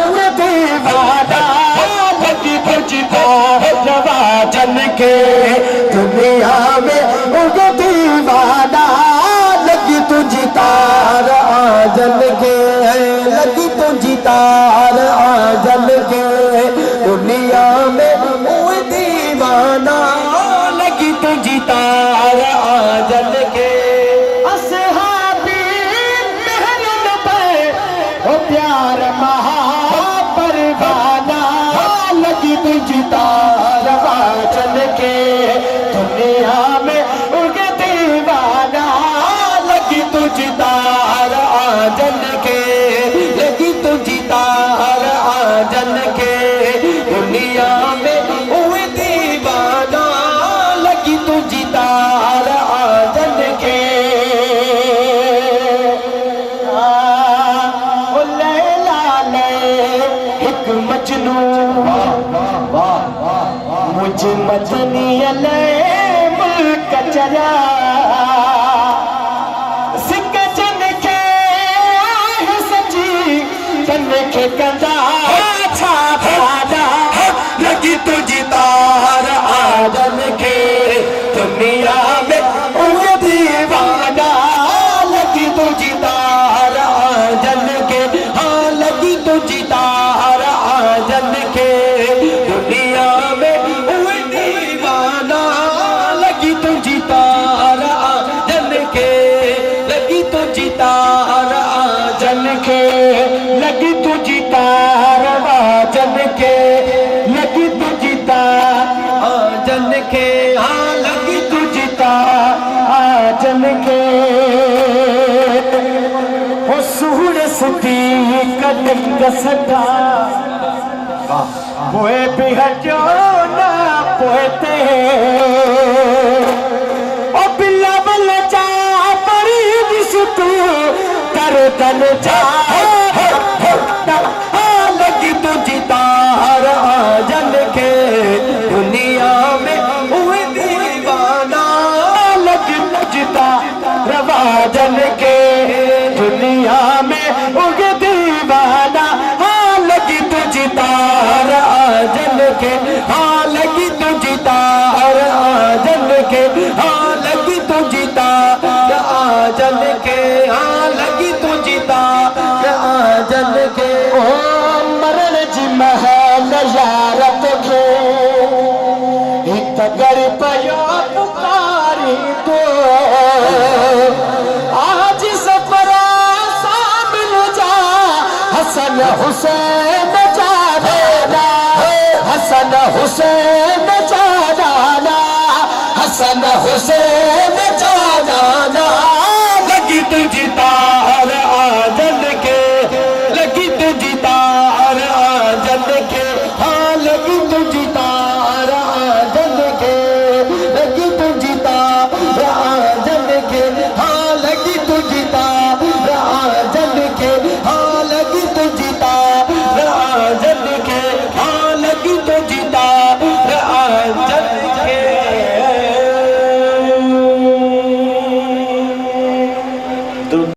उम्र दीवाना लगी तुझी रवा जन के दुनिया में उम्र दीवाना लगी तुझी तार आजल के लगी तुझी तार आजल के दुनिया में उम्र दीवाना लगी तुझी तार आजल के प्यार महापरवाना लगी तुझी तार चल के दुनिया में उनके दीवाना लगी तुझी तार आजल के लगी तुझी तार आजल के दुनिया में उए दीवाना लगी तुझी तार आजल के मुझ मदनी मुल्क चरा सिक जन के सची जन के कंदा लगी तुझी तार आजल के दुनिया में उए दीवाना लगी तुझी तार आजल के हाँ लगी तुझी तार आजल के दुनिया में उए दीवाना लगी तुझी तार आजल के लगी तुझी तार आजल के लगी तुझी तार आजल के लगी तुझी तार आजल के हाँ लगी तुझी तार आजल के हो सूर सुती कदम सदा पोए बिहजो ना पोते ओ बिल्ला बल जा परी दिस तू कर तन जा लगी तुझी तार आजल के दुनिया में उए दीवाना लगी तुझी तार आजल के दुनिया में उए दीवाना लगी तुझी तार आजल के हाँ लगी तुझी तार आजल के हाँ लगी तुझी तार आजल के हाँ लगी तुझी तार आजल के ओ मरण जी महल यारत के एक गर पयो पुकारी तो आज सफरा शामिल जा हसन हुसैन हसन हुसैन जाना हसन हुसैन जाना लगी तुझी तार